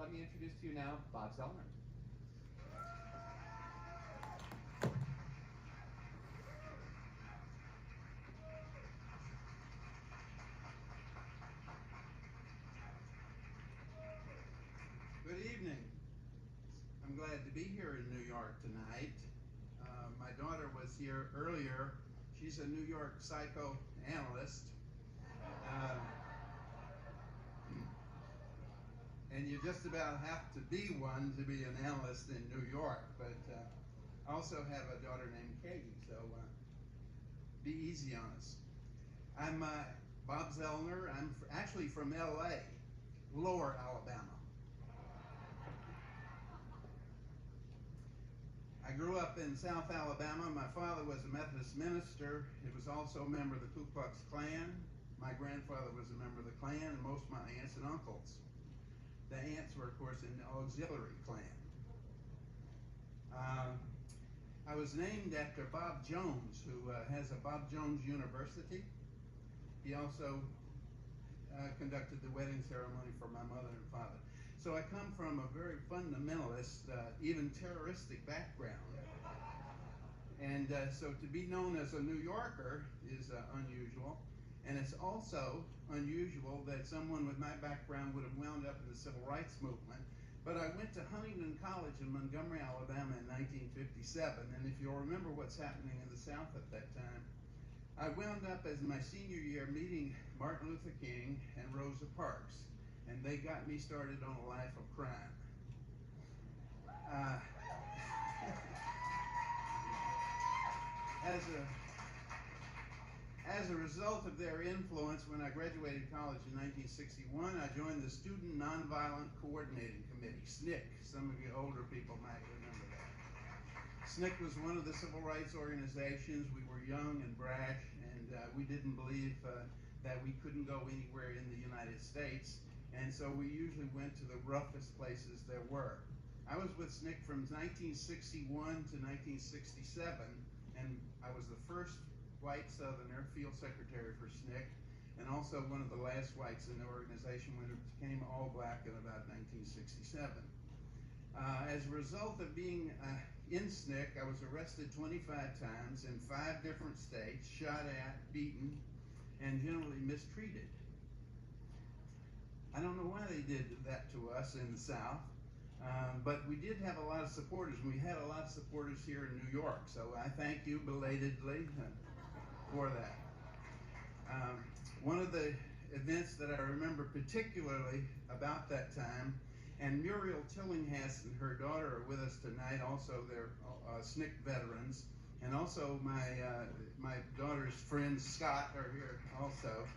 let me introduce to you now Bob Zellner. Good evening. I'm glad to be here in New York tonight. My daughter was here earlier. She's a New York psychoanalyst. And you just about have to be one to be an analyst in New York. But I also have a daughter named Katie, so be easy on us. I'm Bob Zellner. I'm actually from LA, Lower Alabama. I grew up in South Alabama. My father was a Methodist minister. He was also a member of the Ku Klux Klan. My grandfather was a member of the Klan, and most of my aunts and uncles. The aunts were, of course, in the auxiliary Klan. I was named after Bob Jones, who has a Bob Jones University. He also conducted the wedding ceremony for my mother and father. So I come from a very fundamentalist, even terroristic background. And so to be known as a New Yorker is unusual. And it's also unusual that someone with my background would have wound up in the Civil Rights Movement. But I went to Huntington College in Montgomery, Alabama in 1957. And if you'll remember what's happening in the South at that time, I wound up as my senior year meeting Martin Luther King and Rosa Parks. And they got me started on a life of crime. As a result of their influence, when I graduated college in 1961, I joined the Student Nonviolent Coordinating Committee, SNCC. Some of you older people might remember that. SNCC was one of the civil rights organizations. We were young and brash, and we didn't believe that we couldn't go anywhere in the United States. And so we usually went to the roughest places there were. I was with SNCC from 1961 to 1967, and I was the first white Southerner, field secretary for SNCC, and also one of the last whites in the organization when it became all black in about 1967. As a result of being in SNCC, I was arrested 25 times in 5 different states, shot at, beaten, and generally mistreated. I don't know why they did that to us in the South, but we did have a lot of supporters, and we had a lot of supporters here in New York, so I thank you belatedly for that. One of the events that I remember particularly about that time, and Muriel Tillinghast and her daughter are with us tonight, also they're SNCC veterans, and also my daughter's friends, Scott, are here also.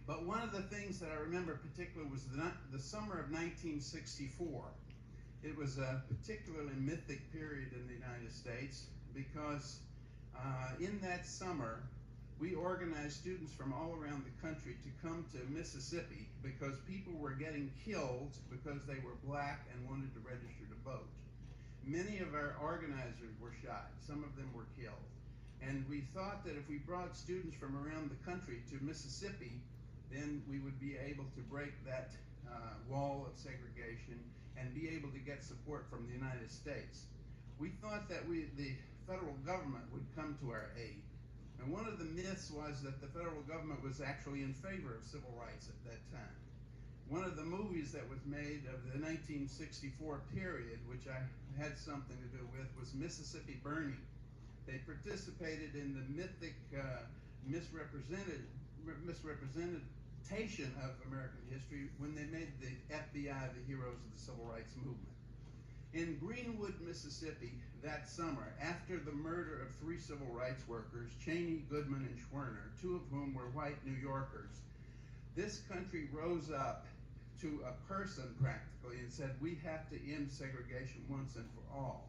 But one of the things that I remember particularly was the summer of 1964. It was a particularly mythic period in the United States because in that summer, we organized students from all around the country to come to Mississippi because people were getting killed because they were black and wanted to register to vote. Many of our organizers were shot. Some of them were killed. And we thought that if we brought students from around the country to Mississippi, then we would be able to break that wall of segregation and be able to get support from the United States. We thought that the federal government would come to our aid. And one of the myths was that the federal government was actually in favor of civil rights at that time. One of the movies that was made of the 1964 period, which I had something to do with, was Mississippi Burning. They participated in the mythic misrepresentation of American history when they made the FBI the heroes of the civil rights movement. In Greenwood, Mississippi, that summer, after the murder of 3 civil rights workers, Cheney, Goodman, and Schwerner, 2 of whom were white New Yorkers, this country rose up to a person practically and said, we have to end segregation once and for all.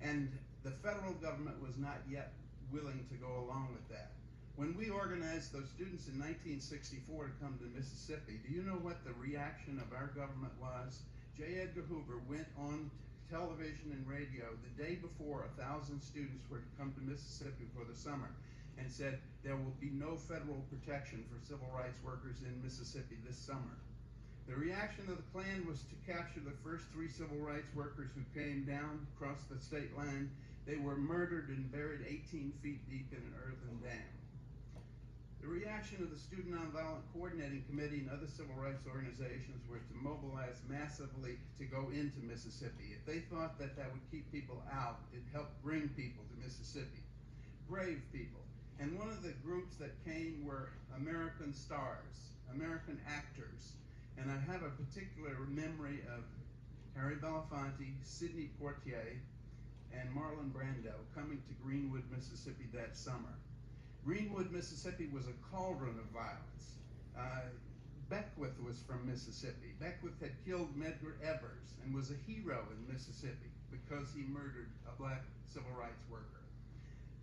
And the federal government was not yet willing to go along with that. When we organized those students in 1964 to come to Mississippi, do you know what the reaction of our government was? J. Edgar Hoover went on television and radio the day before 1,000 students were to come to Mississippi for the summer and said there will be no federal protection for civil rights workers in Mississippi this summer. The reaction of the Klan was to capture the first 3 civil rights workers who came down across the state line. They were murdered and buried 18 feet deep in an earthen dam. The reaction of the Student Nonviolent Coordinating Committee and other civil rights organizations was to mobilize massively to go into Mississippi. If they thought that that would keep people out, it helped bring people to Mississippi. Brave people. And one of the groups that came were American stars, American actors. And I have a particular memory of Harry Belafonte, Sidney Poitier, and Marlon Brando coming to Greenwood, Mississippi that summer. Greenwood, Mississippi was a cauldron of violence. Beckwith was from Mississippi. Beckwith had killed Medgar Evers and was a hero in Mississippi because he murdered a black civil rights worker.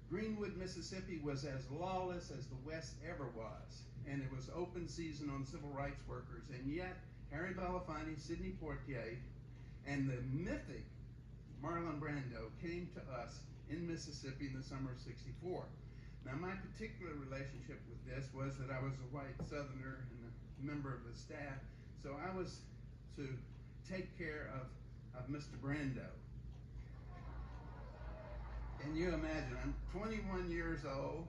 Greenwood, Mississippi was as lawless as the West ever was, and it was open season on civil rights workers, and yet Harry Belafonte, Sidney Poitier, and the mythic Marlon Brando came to us in Mississippi in the summer of '64. Now, my particular relationship with this was that I was a white Southerner and a member of the staff, so I was to take care of Mr. Brando. Can you imagine? I'm 21 years old.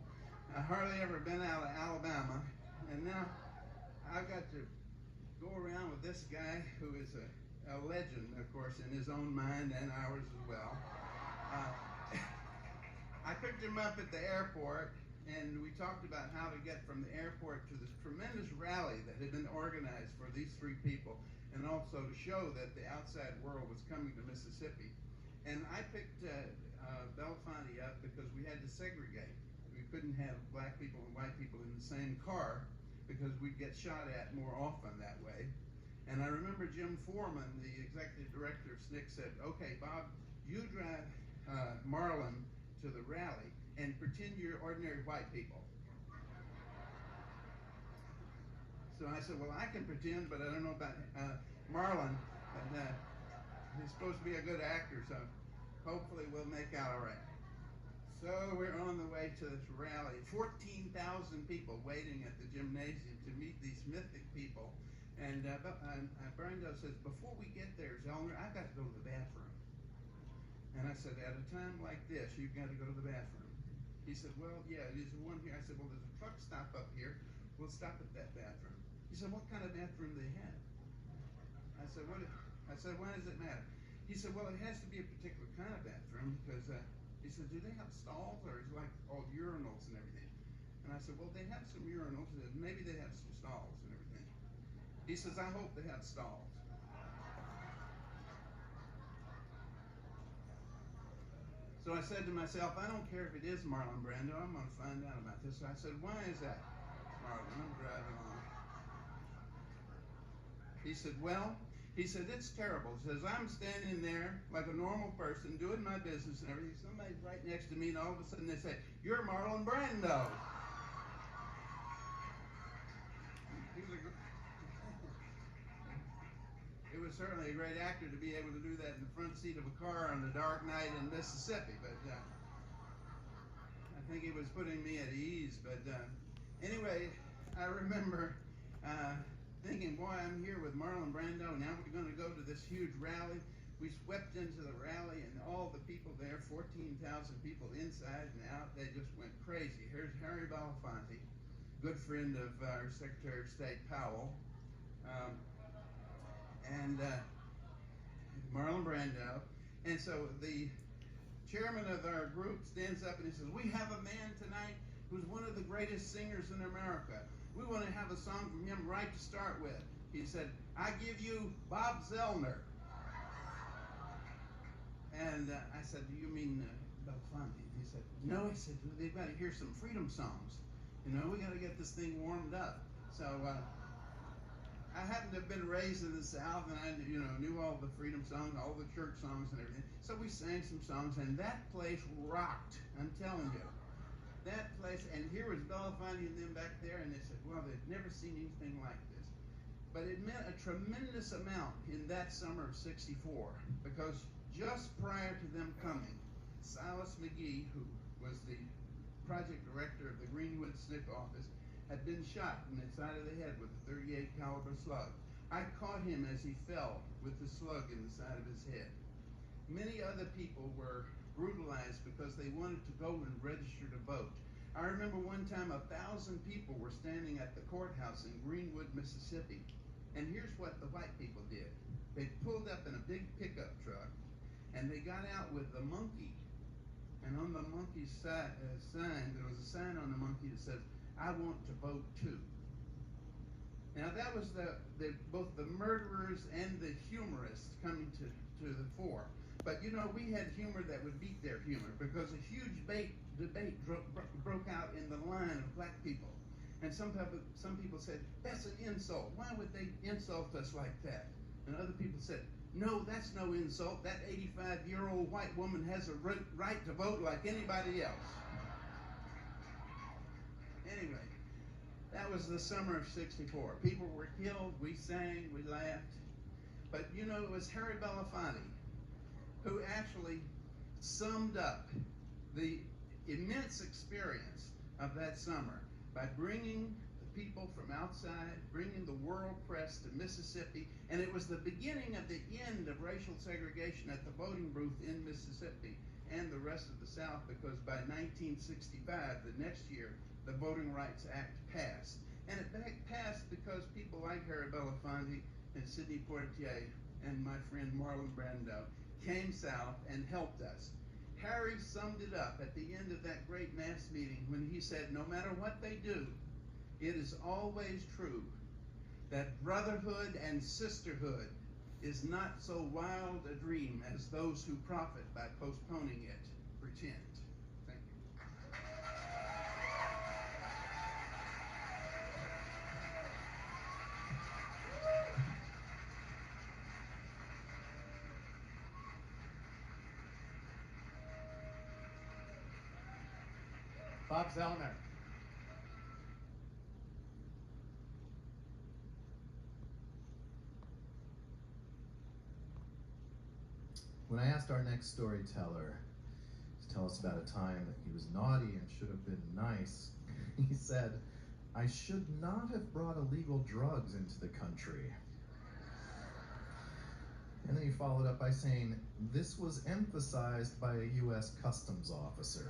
I hardly ever been out of Alabama, and now I've got to go around with this guy who is a legend, of course, in his own mind and ours as well. I picked him up at the airport, and we talked about how to get from the airport to this tremendous rally that had been organized for these 3 people, and also to show that the outside world was coming to Mississippi. And I picked Belafonte up because we had to segregate. We couldn't have black people and white people in the same car because we'd get shot at more often that way. And I remember Jim Foreman, the executive director of SNCC, said, "Okay, Bob, you drive Marlon to the rally and pretend you're ordinary white people." So I said, "Well, I can pretend, but I don't know about Marlon. And, he's supposed to be a good actor, so hopefully we'll make out all right." So we're on the way to this rally. 14,000 people waiting at the gymnasium to meet these mythic people. And Brando says, "Before we get there, Zellner, I've got to go to the bathroom." And I said, "At a time like this, you've got to go to the bathroom." He said, "Well, yeah, there's one here." I said, "Well, there's a truck stop up here. We'll stop at that bathroom." He said, "What kind of bathroom do they have?" I said, "What?" I said, "Why does it matter?" He said, "Well, it has to be a particular kind of bathroom because," he said, "do they have stalls or is it like all urinals and everything?" And I said, "Well, they have some urinals and maybe they have some stalls and everything." He says, "I hope they have stalls." So I said to myself, I don't care if it is Marlon Brando, I'm going to find out about this. So I said, "Why is that, Marlon?" I'm driving along. He said, "Well," he said, "it's terrible." He says, "I'm standing there like a normal person doing my business and everything. Somebody's right next to me and all of a sudden they say, 'You're Marlon Brando.'" It was certainly a great actor to be able to do that in the front seat of a car on a dark night in Mississippi, but I think he was putting me at ease. But anyway, I remember thinking, boy, I'm here with Marlon Brando, now we're going to go to this huge rally. We swept into the rally, and all the people there, 14,000 people inside and out, they just went crazy. Here's Harry Belafonte, good friend of our Secretary of State Powell, and Marlon Brando. And so the chairman of our group stands up and he says, "We have a man tonight who's one of the greatest singers in America. We want to have a song from him right to start with." He said, "I give you Bob Zellner." And I said, "Do you mean Belafonte?" He said, "No." He said, "They've got to hear some freedom songs. You know, we got to get this thing warmed up." So I happened to have been raised in the South, and I, knew all the freedom songs, all the church songs and everything. So we sang some songs, and that place rocked. I'm telling you, that place. And here was Belafonte and them back there, and they said, "Well, they've never seen anything like this." But it meant a tremendous amount in that summer of '64, because just prior to them coming, Silas McGee, who was the project director of the Greenwood SNCC office, had been shot in the side of the head with a .38 caliber slug. I caught him as he fell with the slug in the side of his head. Many other people were brutalized because they wanted to go and register to vote. I remember one time 1,000 people were standing at the courthouse in Greenwood, Mississippi. And here's what the white people did. They pulled up in a big pickup truck and they got out with the monkey. And on the monkey's sign, there was a sign on the monkey that says, "I want to vote too." Now that was both the murderers and the humorists coming to the fore. But you know, we had humor that would beat their humor because a huge debate broke out in the line of black people. And some people said, "That's an insult. Why would they insult us like that?" And other people said, "No, that's no insult. That 85-year-old white woman has a right to vote like anybody else." Anyway, that was the summer of '64. People were killed, we sang, we laughed. But you know, it was Harry Belafonte who actually summed up the immense experience of that summer by bringing the people from outside, bringing the world press to Mississippi, and it was the beginning of the end of racial segregation at the voting booth in Mississippi and the rest of the South, because by 1965, the next year, the Voting Rights Act passed. And it passed because people like Harry Belafonte and Sidney Poitier and my friend Marlon Brando came south and helped us. Harry summed it up at the end of that great mass meeting when he said, "No matter what they do, it is always true that brotherhood and sisterhood is not so wild a dream as those who profit by postponing it pretend." Thank you. Bob Zellner. When I asked our next storyteller to tell us about a time that he was naughty and should have been nice, he said, "I should not have brought illegal drugs into the country." And then he followed up by saying, "This was emphasized by a U.S. Customs officer."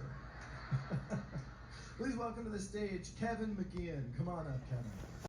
Please welcome to the stage Kevin McGeehan. Come on up, Kevin.